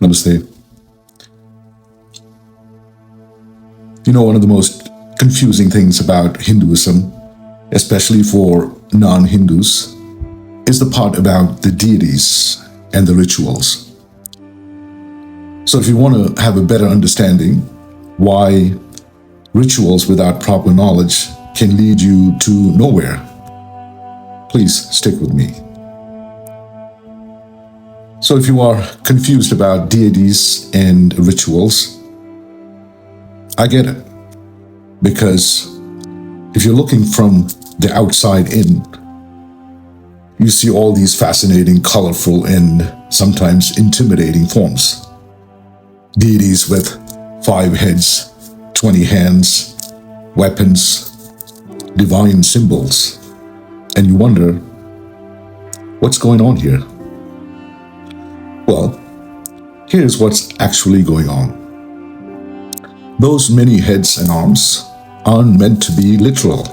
Namaste. You know, one of the most confusing things about Hinduism, especially for non-Hindus, is the part about the deities and the rituals. So if you want to have a better understanding why rituals without proper knowledge can lead you to nowhere, please stick with me. So if you are confused about deities and rituals, I get it. Because if you're looking from the outside in, you see all these fascinating, colorful, and sometimes intimidating forms. Deities with 5 heads, 20 hands, weapons, divine symbols. And you wonder, what's going on here? Well, here's what's actually going on. Those many heads and arms aren't meant to be literal.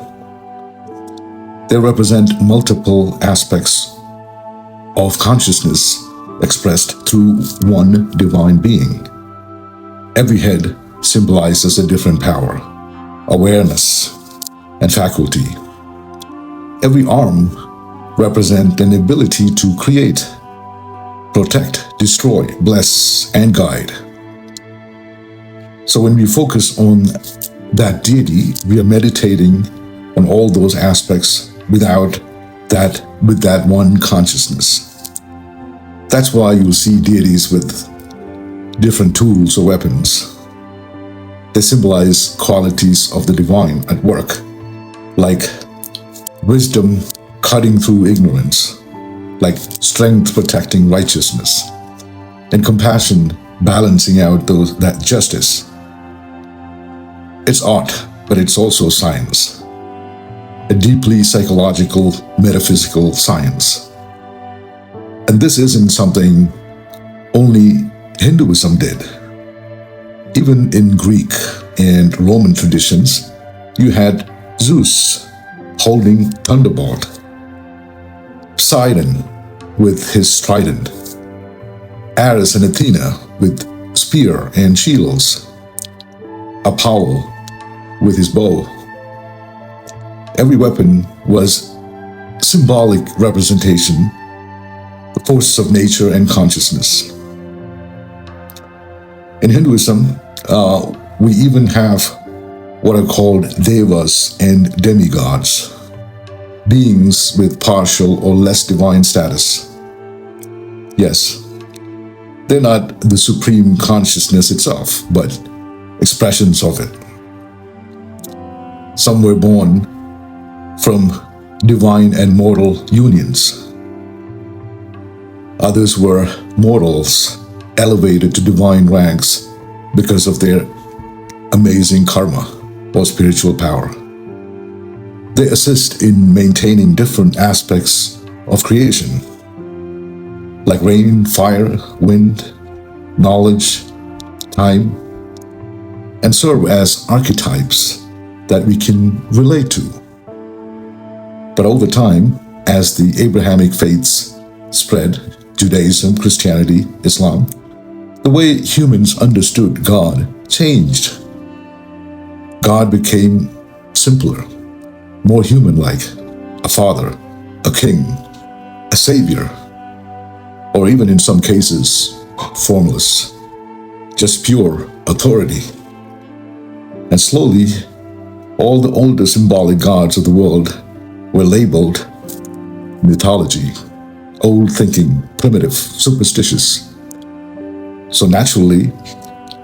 They represent multiple aspects of consciousness expressed through one divine being. Every head symbolizes a different power, awareness, and faculty. Every arm represents an ability to create, protect, destroy, bless, and guide. So when we focus on that deity, we are meditating on all those aspects with that one consciousness. That's why you'll see deities with different tools or weapons. They symbolize qualities of the divine at work, like wisdom cutting through ignorance, like strength protecting righteousness, and compassion balancing out that justice. It's art, but it's also science, a deeply psychological, metaphysical science. And this isn't something only Hinduism did. Even in Greek and Roman traditions, you had Zeus holding thunderbolt, Poseidon with his trident, Ares and Athena with spear and shields, Apollo with his bow. Every weapon was symbolic representation, the forces of nature and consciousness. In Hinduism, we even have what are called Devas and demigods, beings with partial or less divine status. Yes, they're not the supreme consciousness itself, but expressions of it. Some were born from divine and mortal unions. Others were mortals elevated to divine ranks because of their amazing karma or spiritual power. They assist in maintaining different aspects of creation, like rain, fire, wind, knowledge, time, and serve as archetypes that we can relate to. But over time, as the Abrahamic faiths spread, Judaism, Christianity, Islam, the way humans understood God changed. God became simpler, more human-like, a father, a king, a savior, or even in some cases, formless, just pure authority. And slowly, all the older symbolic gods of the world were labeled mythology, old thinking, primitive, superstitious. So naturally,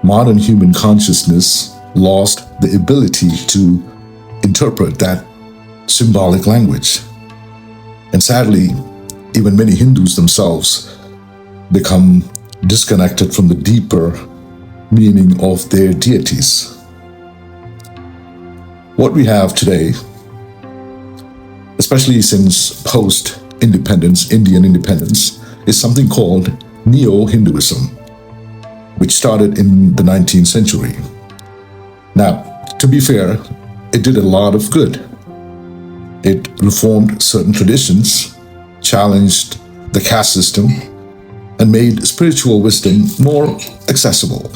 modern human consciousness lost the ability to interpret that symbolic language. And sadly, even many Hindus themselves become disconnected from the deeper meaning of their deities. What we have today, especially since post-independence, Indian independence, is something called Neo-Hinduism, which started in the 19th century. Now, to be fair, it did a lot of good. It reformed certain traditions, challenged the caste system, and made spiritual wisdom more accessible.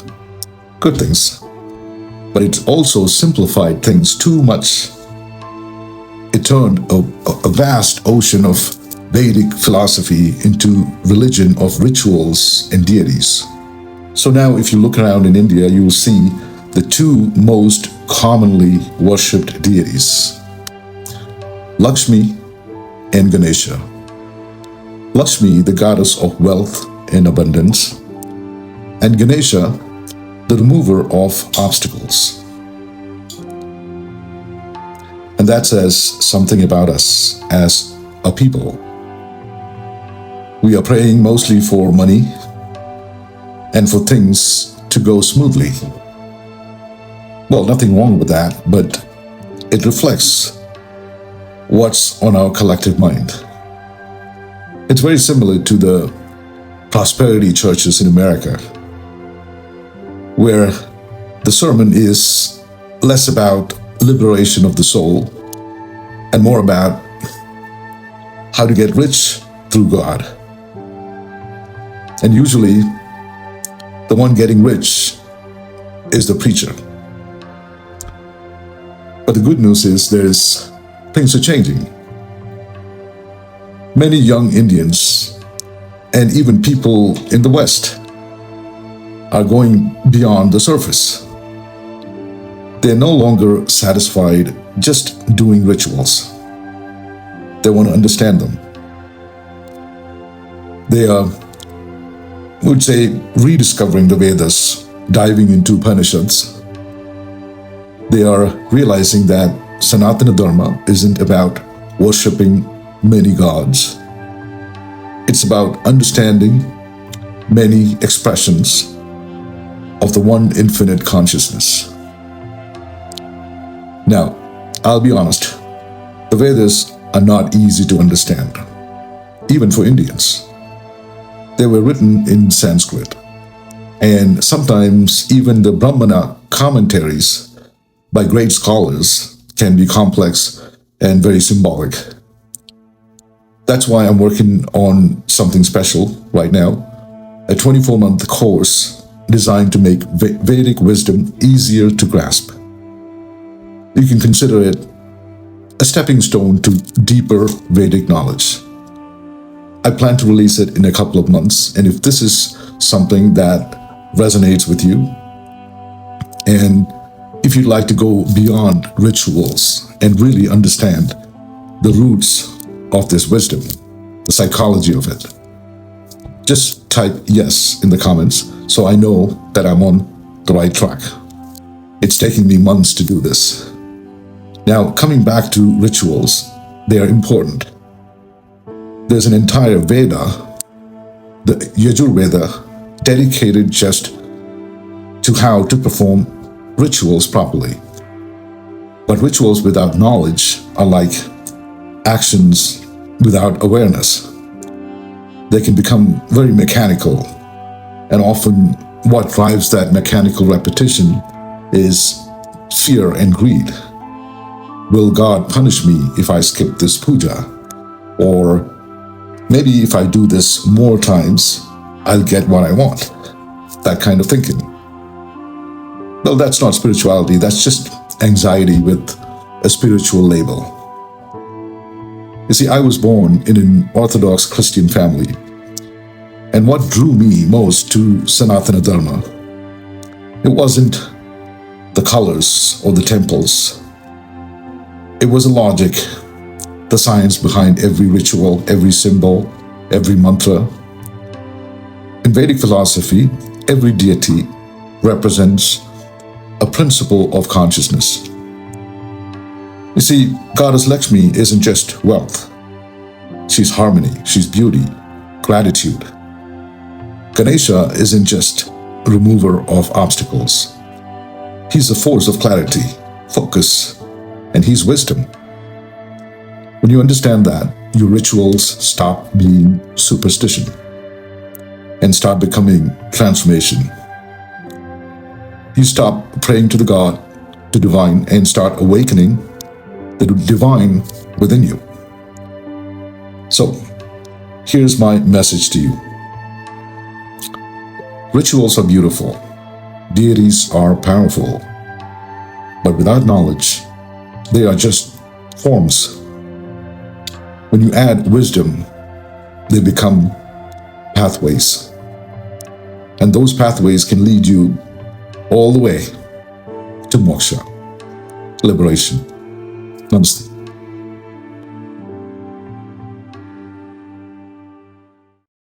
Good things. But it also simplified things too much. It turned a vast ocean of Vedic philosophy into religion of rituals and deities. So now if you look around in India, you will see the two most commonly worshipped deities, Lakshmi and Ganesha. Lakshmi, the goddess of wealth and abundance, and Ganesha, the remover of obstacles. And that says something about us as a people. We are praying mostly for money and for things to go smoothly. Well, nothing wrong with that, but it reflects what's on our collective mind. It's very similar to the prosperity churches in America, where the sermon is less about liberation of the soul and more about how to get rich through God. And usually, the one getting rich is the preacher. But the good news is things are changing. Many young Indians and even people in the West are going beyond the surface. They're no longer satisfied just doing rituals. They want to understand them. They are, would say, rediscovering the Vedas, diving into Upanishads. They are realizing that Sanatana Dharma isn't about worshipping many gods. It's about understanding many expressions of the one infinite consciousness. Now, I'll be honest, the Vedas are not easy to understand, even for Indians. They were written in Sanskrit, and sometimes even the Brahmana commentaries by great scholars can be complex and very symbolic. That's why I'm working on something special right now, a 24-month course designed to make Vedic wisdom easier to grasp. You can consider it a stepping stone to deeper Vedic knowledge. I plan to release it in a couple of months, and if this is something that resonates with you, and if you'd like to go beyond rituals and really understand the roots of this wisdom, the psychology of it, just type yes in the comments so I know that I'm on the right track. It's taking me months to do this. Now, coming back to rituals, they are important. There's an entire Veda, the Yajurveda, dedicated just to how to perform rituals properly. But rituals without knowledge are like actions without awareness. They can become very mechanical, and often what drives that mechanical repetition is fear and greed. Will God punish me if I skip this puja? Or maybe if I do this more times, I'll get what I want. That kind of thinking. Well, that's not spirituality, that's just anxiety with a spiritual label. You see, I was born in an Orthodox Christian family, and what drew me most to Sanatana Dharma, it wasn't the colors or the temples. It was the logic, the science behind every ritual, every symbol, every mantra. In Vedic philosophy, every deity represents a principle of consciousness. You see, Goddess Lakshmi isn't just wealth. She's harmony, she's beauty, gratitude. Ganesha isn't just a remover of obstacles. He's a force of clarity, focus, and he's wisdom. When you understand that, your rituals stop being superstition and start becoming transformation. You stop praying to the God, to divine, and start awakening the divine within you. So, here's my message to you. Rituals are beautiful. Deities are powerful. But without knowledge, they are just forms. When you add wisdom, they become pathways. And those pathways can lead you all the way to moksha, liberation. Namaste.